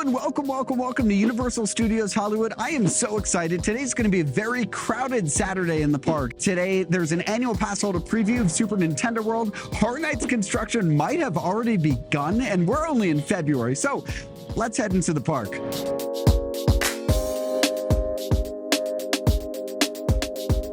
and welcome to Universal Studios Hollywood. I am so excited. Today's going to be a very crowded Saturday in the park. Today, there's an annual pass holder preview of Super Nintendo World. Horror Nights construction might have already begun, and we're only in February, so let's head into the park.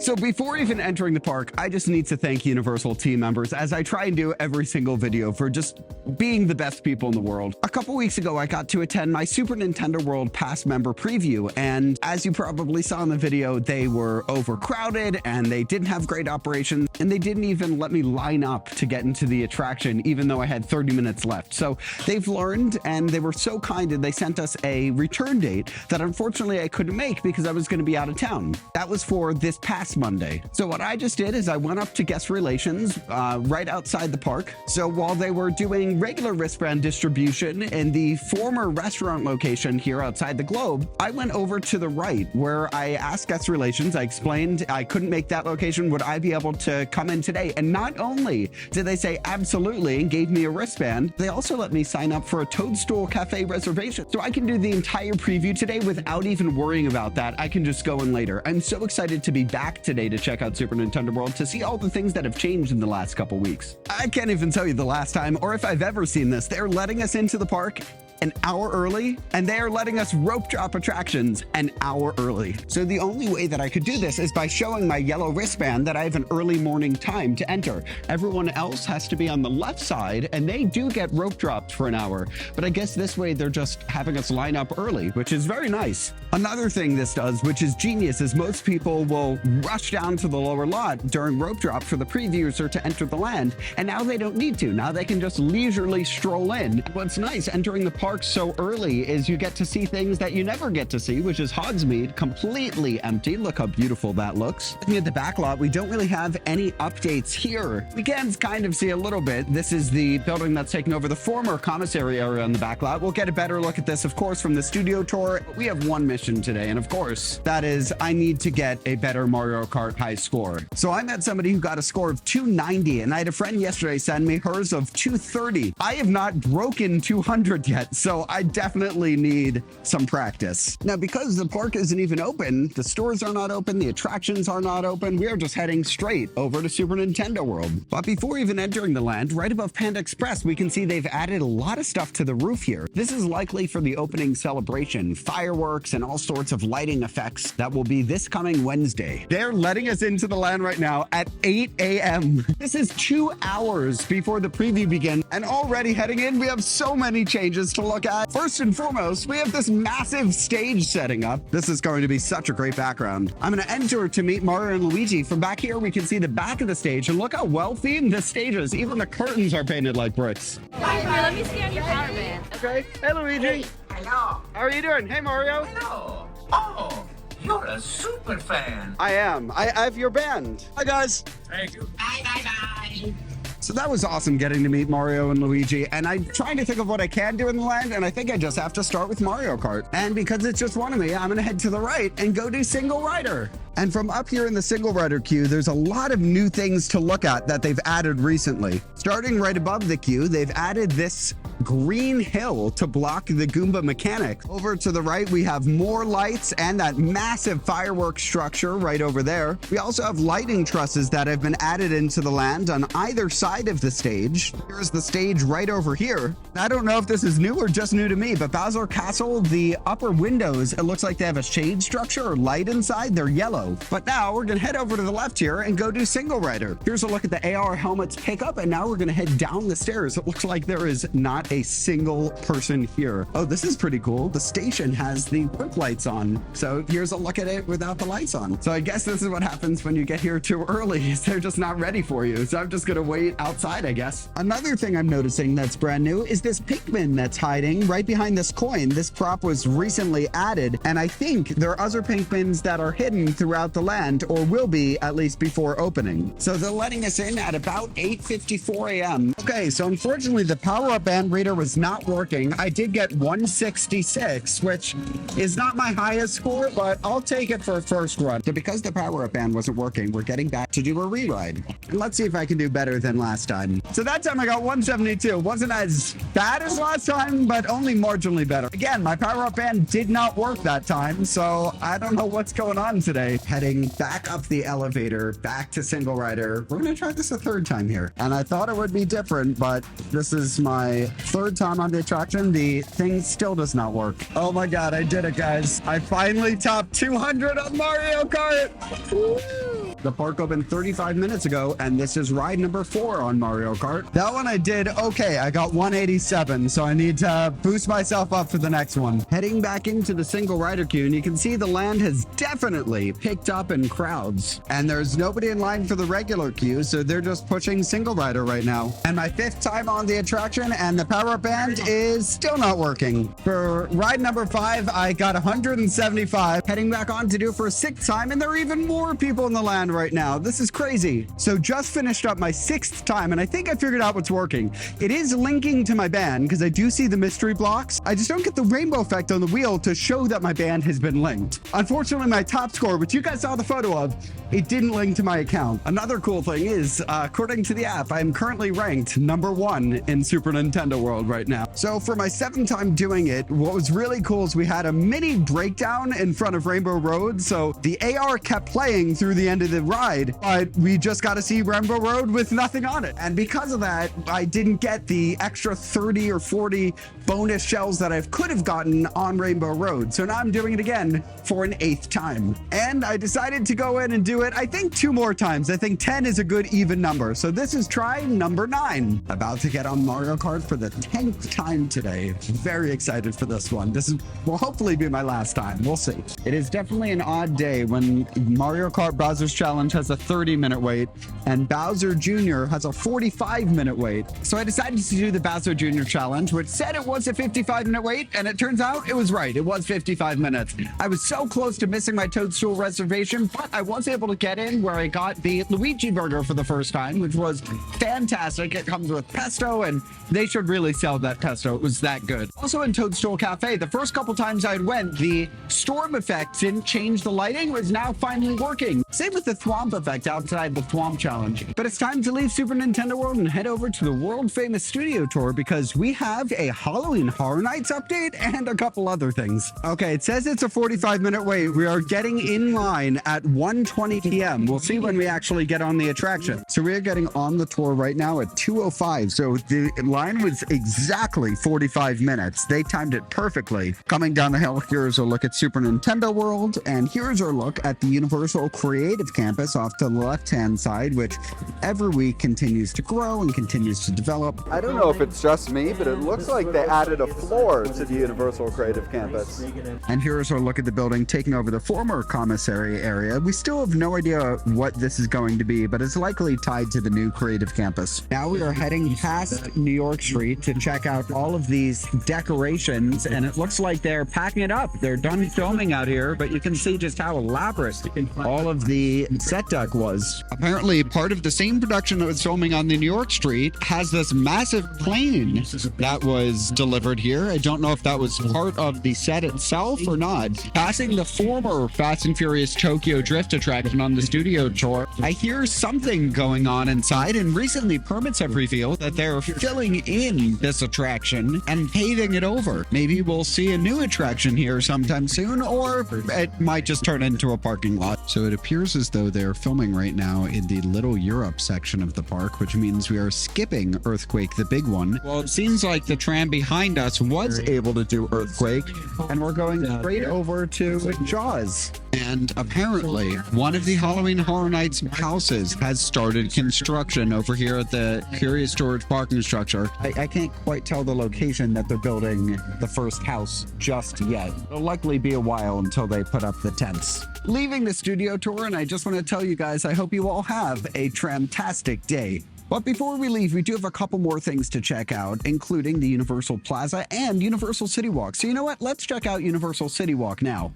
So before even entering the park, I just need to thank Universal team members, as I try and do every single video, for just being the best people in the world. A couple weeks ago, I got to attend my Super Nintendo World Pass member preview, and as you probably saw in the video, they were overcrowded and they didn't have great operations, and they didn't even let me line up to get into the attraction, even though I had 30 minutes left. So they've learned, and they were so kind, and they sent us a return date that unfortunately I couldn't make because I was going to be out of town. That was for this past Monday. So what I just did is I went up to guest relations right outside the park. So while they were doing regular wristband distribution in the former restaurant location here outside the Globe, I went over to the right where I asked guest relations. I explained I couldn't make that location. Would I be able to come in today? And not only did they say absolutely and gave me a wristband, they also let me sign up for a Toadstool cafe reservation. So I can do the entire preview today without even worrying about that. I can just go in later. I'm so excited to be back today to check out Super Nintendo World, to see all the things that have changed in the last couple weeks. I can't even tell you the last time, or if I've ever seen this. They're letting us into the park an hour early, and they are letting us rope drop attractions an hour early. So the only way that I could do this is by showing my yellow wristband that I have an early morning time to enter. Everyone else has to be on the left side, and they do get rope dropped for an hour. But I guess this way they're just having us line up early, which is very nice. Another thing this does, which is genius, is most people will rush down to the lower lot during rope drop for the previews or to enter the land, and now they don't need to. Now they can just leisurely stroll in. What's nice, entering the park so early, is you get to see things that you never get to see, which is Hogsmeade, completely empty. Look how beautiful that looks. Looking at the back lot, we don't really have any updates here. We can kind of see a little bit. This is the building that's taking over the former commissary area on the back lot. We'll get a better look at this, of course, from the studio tour. We have one mission today, and of course, that is I need to get a better Mario Kart high score. So I met somebody who got a score of 290, and I had a friend yesterday send me hers of 230. I have not broken 200 yet, so I definitely need some practice. Now, because the park isn't even open, the stores are not open, the attractions are not open, we are just heading straight over to Super Nintendo World. But before even entering the land, right above Panda Express, we can see they've added a lot of stuff to the roof here. This is likely for the opening celebration, fireworks and all sorts of lighting effects that will be this coming Wednesday. They're letting us into the land right now at 8 a.m. This is 2 hours before the preview begins, and already heading in, we have so many changes to look at. First and foremost, we have this massive stage setting up. This is going to be such a great background. I'm going to enter to meet Mario and Luigi. From back here, we can see the back of the stage, and look how well themed this stage is. Even the curtains are painted like bricks. Hi, let me scan your power band. Okay. Hey, Luigi. Hey, hello. How are you doing? Hey, Mario. Hello. Oh, you're a super fan. I am. I have your band. Hi, guys. Thank you. Bye. So that was awesome getting to meet Mario and Luigi, and I'm trying to think of what I can do in the land, and I think I just have to start with Mario Kart. And because it's just one of me, I'm gonna head to the right and go do single rider. And from up here in the single rider queue, there's a lot of new things to look at that they've added recently. Starting right above the queue, they've added this green hill to block the Goomba mechanic. Over to the right, we have more lights and that massive fireworks structure right over there. We also have lighting trusses that have been added into the land on either side of the stage. Here's the stage right over here. I don't know if this is new or just new to me, but Bowser Castle, the upper windows, it looks like they have a shade structure or light inside. They're yellow. But now we're gonna head over to the left here and go do single rider. Here's a look at the AR helmets pickup, and now we're gonna head down the stairs. It looks like there is not a single person here. Oh, this is pretty cool. The station has the quick lights on. So here's a look at it without the lights on. So I guess this is what happens when you get here too early. They're just not ready for you. So I'm just gonna wait outside, I guess. Another thing I'm noticing that's brand new is this Pikmin that's hiding right behind this coin. This prop was recently added, and I think there are other Pikmins that are hidden throughout the land, or will be at least before opening. So they're letting us in at about 8:54 a.m. Okay, so unfortunately the power-up band reader was not working. I did get 166, which is not my highest score, but I'll take it for a first run. So because the power-up band wasn't working, we're getting back to do a re-ride. And let's see if I can do better than last last time. So that time I got 172. Wasn't as bad as last time, but only marginally better. Again, my power-up band did not work that time, so I don't know what's going on today. Heading back up the elevator, back to single rider. We're going to try this a third time here. And I thought it would be different, but this is my third time on the attraction. The thing still does not work. Oh my God, I did it, guys. I finally topped 200 on Mario Kart. Woo! The park opened 35 minutes ago, and this is ride number 4 on Mario Kart. That one I did okay. I got 187, so I need to boost myself up for the next one. Heading back into the single rider queue, and you can see the land has definitely picked up in crowds. And there's nobody in line for the regular queue, so they're just pushing single rider right now. And my 5th time on the attraction, and the power-up band is still not working. For ride number 5, I got 175. Heading back on to do it for a 6th time, and there are even more people in the land right now. This is crazy. So just finished up my 6th time, and I think I figured out what's working. It is linking to my band because I do see the mystery blocks. I just don't get the rainbow effect on the wheel to show that my band has been linked. Unfortunately, my top score, which you guys saw the photo of, it didn't link to my account. Another cool thing is, according to the app, I'm currently ranked number 1 in Super Nintendo World right now. So for my 7th time doing it, what was really cool is we had a mini breakdown in front of Rainbow Road. So the AR kept playing through the end of the ride, but we just got to see Rainbow Road with nothing on it. And because of that, I didn't get the extra 30 or 40 bonus shells that I could have gotten on Rainbow Road. So now I'm doing it again for an 8th time. And I decided to go in and do it, I think 2 more times. I think 10 is a good even number. So this is try number 9. About to get on Mario Kart for the 10th time today. Very excited for this one. This will hopefully be my last time. We'll see. It is definitely an odd day when Mario Kart Bowser's Challenge has a 30-minute wait and Bowser Jr. has a 45-minute wait. So I decided to do the Bowser Jr. Challenge, which said it was a 55-minute wait, and it turns out it was right. It was 55 minutes. I was so close to missing my Toadstool reservation, but I was able to get in where I got the Luigi burger for the first time, which was fantastic. It comes with pesto, and they should really sell that pesto. It was that good. Also in Toadstool Cafe, the first couple times I went, the storm effect didn't change the lighting. It was now finally working. Same with the Thwomp effect outside the Thwomp Challenge. But it's time to leave Super Nintendo World and head over to the world-famous studio tour because we have a Halloween Horror Nights update and a couple other things. Okay, it says it's a 45-minute wait. We are getting in line at 1:20 p.m. We'll see when we actually get on the attraction. So we are getting on the tour right now at 2:05. So the line was exactly 45 minutes. They timed it perfectly. Coming down the hill, here's a look at Super Nintendo World, and here's our look at the Universal Creative Campus off to the left-hand side, which every week continues to grow and continues to develop. I don't know if it's just me, but it looks like they added a floor to the Universal Creative Campus. And here's our look at the building taking over the former commissary area. We still have no idea what this is going to be, but it's likely tied to the new creative campus. Now we are heading past New York Street to check out all of these decorations, and it looks like they're packing it up. They're done filming out here, but you can see just how elaborate all of the set deck was. Apparently, part of the same production that was filming on the New York Street has this massive plane that was delivered here. I don't know if that was part of the set itself or not. Passing the former Fast and Furious Tokyo Drift attraction on the studio tour, I hear something going on inside, and recently permits have revealed that they're filling in this attraction and paving it over. Maybe we'll see a new attraction here sometime soon, or it might just turn into a parking lot. So it appears as though they're filming right now in the Little Europe section of the park, which means we are skipping Earthquake, the big one. Well, it seems like the tram behind us was able to do Earthquake, and we're going straight over to Jaws. And apparently, one of the Halloween Horror Nights houses has started construction over here at the Curious George parking structure. I can't quite tell the location that they're building the first house just yet. It'll likely be a while until they put up the tents. Leaving the studio tour, and I just want to tell you guys, I hope you all have a tramtastic day. But before we leave, we do have a couple more things to check out, including the Universal Plaza and Universal CityWalk. So you know what? Let's check out Universal CityWalk now.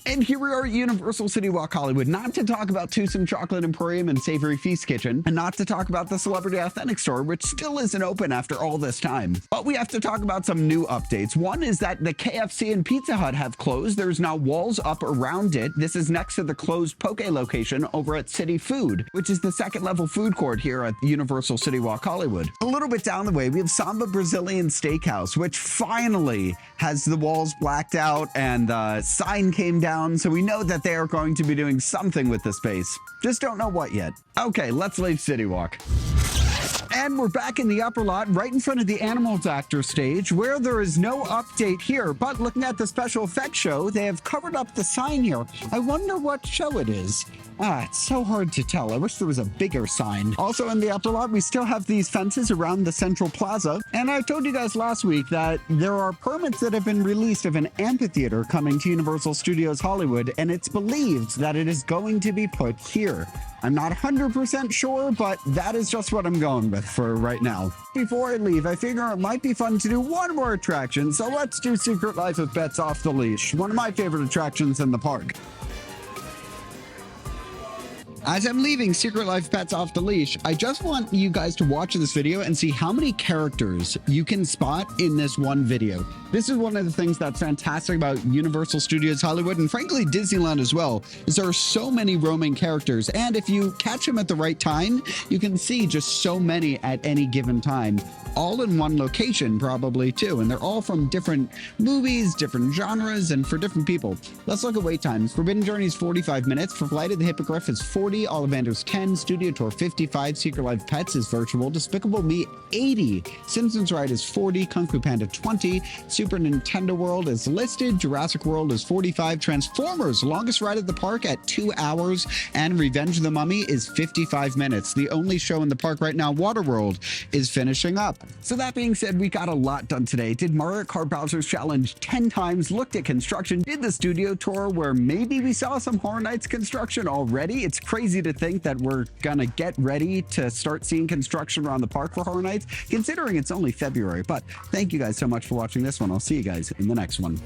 And here we are at Universal CityWalk Hollywood, not to talk about Twosome Chocolate Emporium and Savory Feast Kitchen, and not to talk about the Celebrity Authentic Store, which still isn't open after all this time. But we have to talk about some new updates. One is that the KFC and Pizza Hut have closed. There's now walls up around it. This is next to the closed Poke location over at City Food, which is the second level food court here at Universal CityWalk Hollywood. A little bit down the way, we have Samba Brazilian Steakhouse, which finally has the walls blacked out and the sign came down, so we know that they are going to be doing something with the space. Just don't know what yet. Okay, let's leave CityWalk. And we're back in the upper lot, right in front of the Animals Actor stage, where there is no update here. But looking at the special effects show, they have covered up the sign here. I wonder what show it is. It's so hard to tell. I wish there was a bigger sign. Also in the upper lot, we still have these fences around the central plaza. And I told you guys last week that there are permits that have been released of an amphitheater coming to Universal Studios Hollywood, and it's believed that it is going to be put here. I'm not 100% sure, but that is just what I'm going with for right now. Before I leave, I figure it might be fun to do one more attraction, so let's do Secret Life of Pets Off the Leash, one of my favorite attractions in the park. As I'm leaving Secret Life Pets Off the Leash, I just want you guys to watch this video and see how many characters you can spot in this one video. This is one of the things that's fantastic about Universal Studios Hollywood, and frankly Disneyland as well, is there are so many roaming characters, and if you catch them at the right time, you can see just so many at any given time, all in one location probably too, and they're all from different movies, different genres, and for different people. Let's look at wait times. Forbidden Journey is 45 minutes, for Flight of the Hippogriff is 40, Ollivander's 10, Studio Tour 55, Secret Life Pets is virtual, Despicable Me 80, Simpsons Ride is 40, Kung Fu Panda 20, Super Nintendo World is listed, Jurassic World is 45, Transformers, longest ride at the park at 2 hours, and Revenge of the Mummy is 55 minutes. The only show in the park right now, Waterworld, is finishing up. So that being said, we got a lot done today. Did Mario Kart Bowser's Challenge 10 times, looked at construction, did the studio tour where maybe we saw some Horror Nights construction already. It's crazy to think that we're gonna get ready to start seeing construction around the park for Horror Nights, considering it's only February. But thank you guys so much for watching this one. I'll see you guys in the next one.